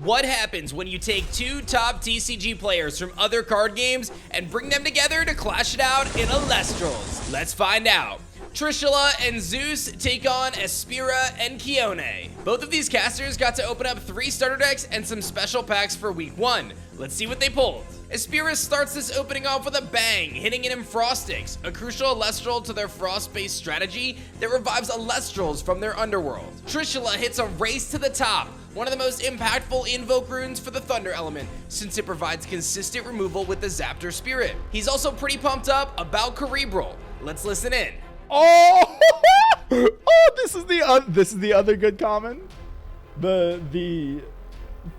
What happens when you take two top TCG players from other card games and bring them together to clash it out in Elestrals? Let's find out. Trishula and Zeus take on Espira and Kione. Both of these casters got to open up 3 starter decks and some special packs for week 1. Let's see what they pulled. Espira starts this opening off with a bang, hitting it in Frostix, a crucial Elestral to their Frost-based strategy that revives Elestrals from their underworld. Trishula hits a race to the top, one of the most impactful invoke runes for the Thunder element, since it provides consistent removal with the Zaptor Spirit. He's also pretty pumped up about Cerebral. Let's listen in. Oh, this is the other good common, the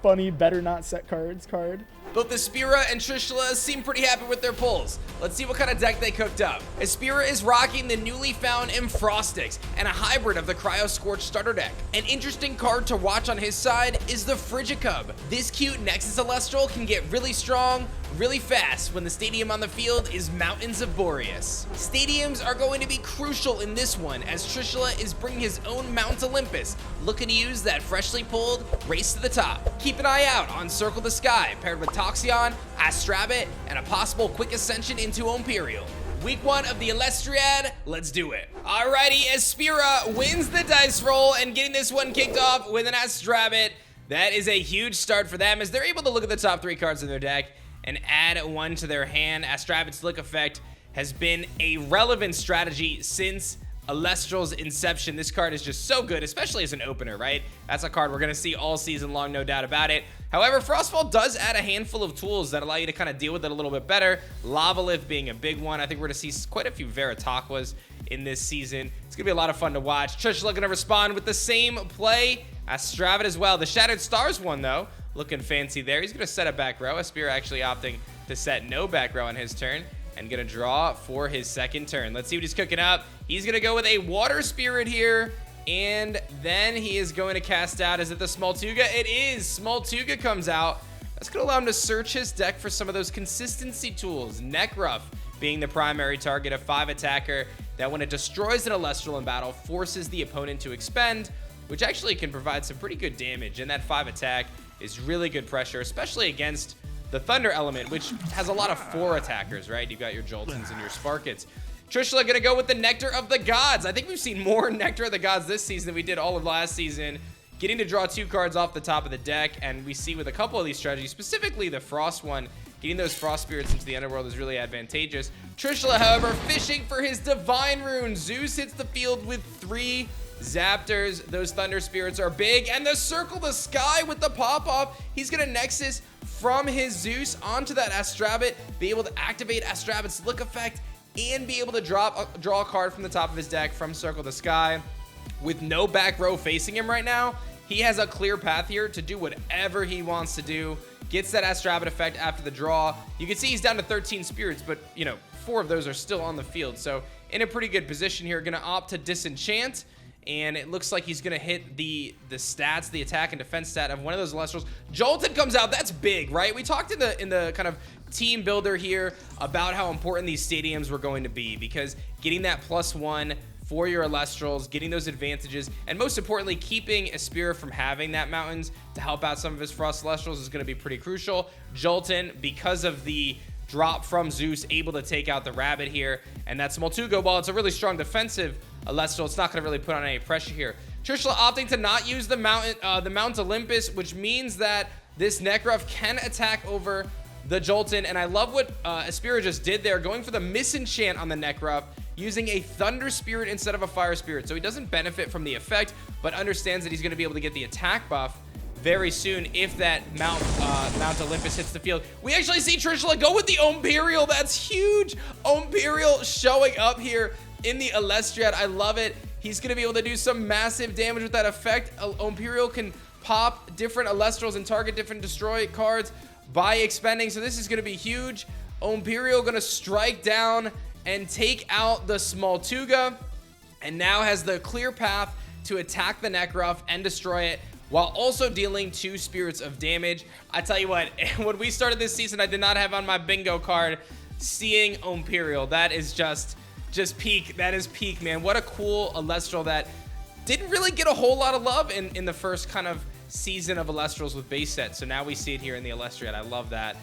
funny better not set cards card. Both Espira and Trishula seem pretty happy with their pulls. Let's see what kind of deck they cooked up. Espira is rocking the newly found Frostix and a hybrid of the Cryo Scorch starter deck. An interesting card to watch on his side is the Frigicub. This cute Nexus Elestral can get really strong, really fast when the stadium on the field is Mountains of Boreas. Stadiums are going to be crucial in this one as Trishula is bringing his own Mount Olympus, looking to use that freshly pulled Race to the Top. Keep an eye out on Circle the Sky paired with Toxion, Astrabit, and a possible quick ascension into Imperial. Week 1 of the Elestriad, let's do it. Alrighty, Espira wins the dice roll and getting this one kicked off with an Astrabit. That is a huge start for them as they're able to look at the top 3 cards in their deck and add one to their hand. Astrabit's Lick Effect has been a relevant strategy since Elestral's inception. This card is just so good, especially as an opener, right? That's a card we're gonna see all season long, no doubt about it. However, Frostfall does add a handful of tools that allow you to kind of deal with it a little bit better. Lava Lift being a big one. I think we're gonna see quite a few Veritaqwas in this season. It's gonna be a lot of fun to watch. Trishula gonna respond with the same play. Astrabit as well. The Shattered Stars one, though, looking fancy there. He's gonna set a back row. Espira actually opting to set no back row on his turn and gonna draw for his second turn. Let's see what he's cooking up. He's gonna go with a Water Spirit here, and then he is going to cast out, is it the Smoltuga? It is. Smoltuga comes out. That's gonna allow him to search his deck for some of those consistency tools. Neckruff being the primary target, a 5 attacker that when it destroys an Elestral in battle, forces the opponent to expend, which actually can provide some pretty good damage. And that 5 attack is really good pressure, especially against the Thunder element, which has a lot of 4 attackers, right? You've got your Joltons and your Sparkets. Trishula gonna go with the Nectar of the Gods. I think we've seen more Nectar of the Gods this season than we did all of last season. Getting to draw 2 cards off the top of the deck, and we see with a couple of these strategies, specifically the Frost one, getting those Frost Spirits into the Underworld is really advantageous. Trishula, however, fishing for his Divine Rune. Zeus hits the field with 3 Zaptors. Those Thunder Spirits are big, and the Circle the Sky with the pop-off. He's gonna Nexus from his Zeus onto that Astrabit, be able to activate Astrabit's Look Effect, and be able to draw a card from the top of his deck from Circle the Sky. With no back row facing him right now, he has a clear path here to do whatever he wants to do. Gets that Astrabit effect after the draw. You can see he's down to 13 Spirits, but, you know, 4 of those are still on the field. So in a pretty good position here. Gonna opt to Disenchant, and it looks like he's gonna hit the stats, the attack and defense stat of one of those Elestrals. Jolton comes out. That's big, right? We talked in the kind of team builder here about how important these stadiums were going to be, because getting that +1 for your Elestrals, getting those advantages, and most importantly, keeping Espira from having that Mountains to help out some of his Frost Elestrals is going to be pretty crucial. Jolton, because of the drop from Zeus, able to take out the Rabbit here, and that Smoltuga, while it's a really strong defensive Elestral, it's not going to really put on any pressure here. Trishula opting to not use the Mount Olympus, which means that this Neckruff can attack over the Jolton, and I love what Espira just did there, going for the Misenchant on the Neckruff, using a Thunder Spirit instead of a Fire Spirit. So he doesn't benefit from the effect, but understands that he's going to be able to get the attack buff very soon if that Mount Olympus hits the field. We actually see Trishula go with the Imperial. That's huge. Imperial showing up here in the Elestriad. I love it. He's going to be able to do some massive damage with that effect. Imperial can pop different Elestrals and target different destroy cards by expending, so this is going to be huge. Imperial going to strike down and take out the Smoltuga, and now has the clear path to attack the Neckruff and destroy it, while also dealing 2 spirits of damage. I tell you what, when we started this season, I did not have on my bingo card seeing Imperial. That is just peak. That is peak, man. What a cool Elestral that didn't really get a whole lot of love in the first kind of season of Elestrals with base set. So now we see it here in the Elestriad. I love that.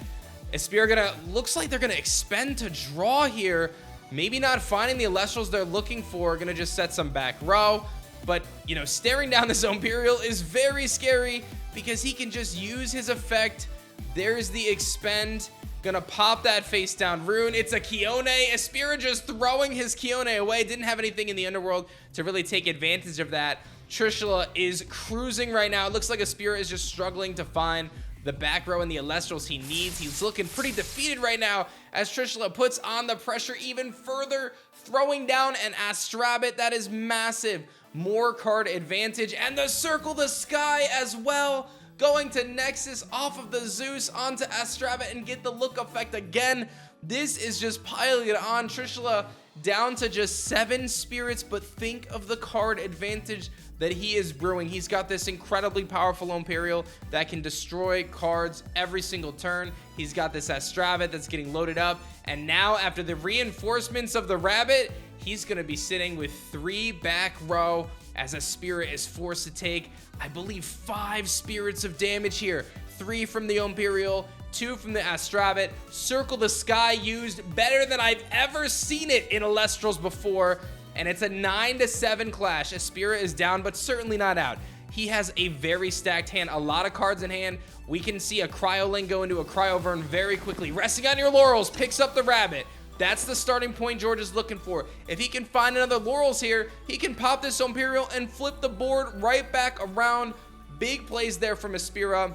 Espira looks like they're gonna expend to draw here. Maybe not finding the Elestrals they're looking for. Gonna just set some back row. But, you know, staring down this Imperial is very scary because he can just use his effect. There's the expend. Gonna pop that face down rune. It's a Kione. Espira just throwing his Kione away. Didn't have anything in the underworld to really take advantage of that. Trishula is cruising right now. It looks like Espira is just struggling to find the back row and the Elestrals he needs. He's looking pretty defeated right now as Trishula puts on the pressure even further, throwing down an Astrabit. That is massive. More card advantage, and the Circle the Sky as well. Going to Nexus off of the Zeus onto Astrabit and get the look effect again. This is just piling it on. Trishula down to just 7 spirits, but think of the card advantage that he is brewing. He's got this incredibly powerful Imperial that can destroy cards every single turn. He's got this Astrabit that's getting loaded up, and now after the reinforcements of the Rabbit, he's gonna be sitting with 3 back row as Espira is forced to take, I believe, 5 spirits of damage here. 3 from the Imperial, 2 from the Astrabit. Circle the Sky used better than I've ever seen it in Elestrals before, and it's a 9-7 clash. Espira is down, but certainly not out. He has a very stacked hand, a lot of cards in hand. We can see a Cryoling go into a Cryovern very quickly. Resting on your laurels, picks up the Rabbit. That's the starting point George is looking for. If he can find another Laurels here, he can pop this Imperial and flip the board right back around. Big plays there from Espira,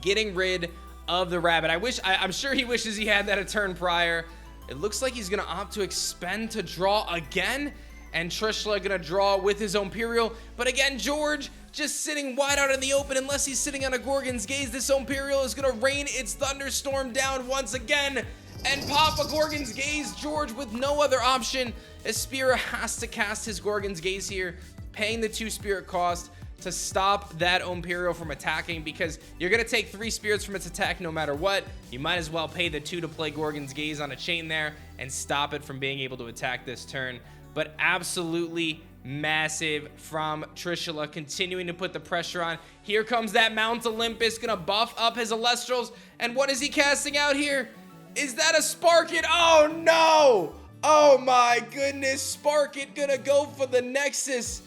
getting rid of the Rabbit. I'm sure he wishes he had that a turn prior. It looks like he's gonna opt to expend to draw again, and Trishula gonna draw with his Imperial. But again, George just sitting wide out in the open. Unless he's sitting on a Gorgon's Gaze, this Imperial is gonna rain its Thunderstorm down once again and pop a Gorgon's Gaze. George with no other option. Espira has to cast his Gorgon's Gaze here, paying the 2 spirit cost to stop that Imperial from attacking, because you're gonna take 3 spirits from its attack no matter what. You might as well pay the 2 to play Gorgon's Gaze on a chain there and stop it from being able to attack this turn. But absolutely massive from Trishula, continuing to put the pressure on. Here comes that Mount Olympus, gonna buff up his Elestrals, and what is he casting out here? Is that a Sparkit? Oh no! Oh my goodness, Sparkit gonna go for the Nexus,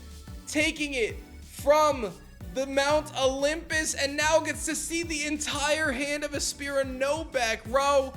taking it from the Mount Olympus, and now gets to see the entire hand of Espira, no back row.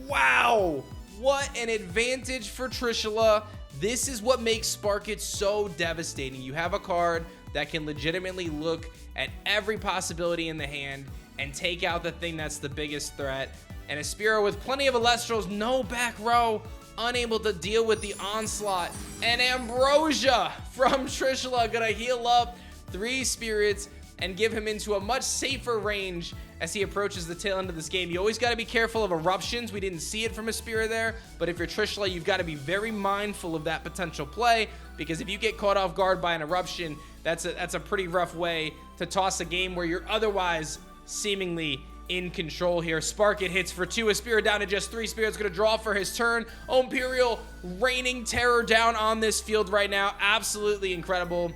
Wow, what an advantage for Trishula. This is what makes Sparkit so devastating. You have a card that can legitimately look at every possibility in the hand and take out the thing that's the biggest threat. And Espira with plenty of Elestrals, no back row, unable to deal with the onslaught. And Ambrosia from Trishula gonna heal up 3 spirits and give him into a much safer range as he approaches the tail end of this game. You always gotta be careful of eruptions. We didn't see it from Espira there, but if you're Trishula, you've gotta be very mindful of that potential play, because if you get caught off guard by an eruption, that's a pretty rough way to toss a game where you're otherwise seemingly in control here. Sparkit hits for 2. Espira down to just 3 spirits, gonna draw for his turn. Imperial raining terror down on this field right now. Absolutely incredible.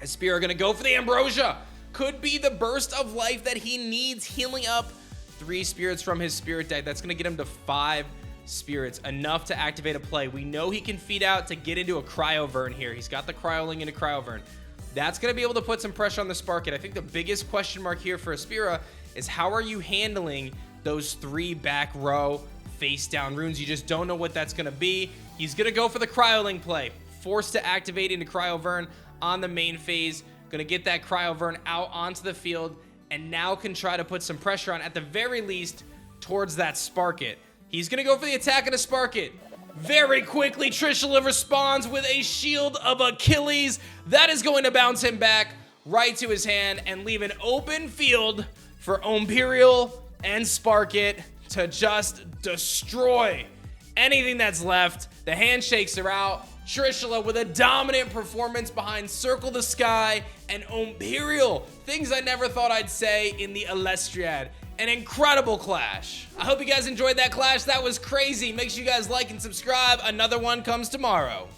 Espira gonna go for the Ambrosia. Could be the burst of life that he needs, healing up 3 spirits from his spirit deck. That's gonna get him to 5 spirits, enough to activate a play. We know he can feed out to get into a Cryovern here. He's got the Cryoling into Cryovern. That's gonna be able to put some pressure on the Sparkit. I think the biggest question mark here for Espira is how are you handling those 3 back row face down runes? You just don't know what that's gonna be. He's gonna go for the Cryoling play, forced to activate into Cryovern on the main phase. Gonna get that Cryovern out onto the field, and now can try to put some pressure on, at the very least, towards that Sparkit. He's gonna go for the attack on a Sparkit. Very quickly, Trishula responds with a Shield of Achilles. That is going to bounce him back right to his hand and leave an open field for Imperial and Sparkit to just destroy anything that's left. The handshakes are out. Trishula with a dominant performance behind Circle the Sky and Imperial. Things I never thought I'd say in the Elestriad. An incredible clash. I hope you guys enjoyed that clash. That was crazy. Make sure you guys like and subscribe. Another one comes tomorrow.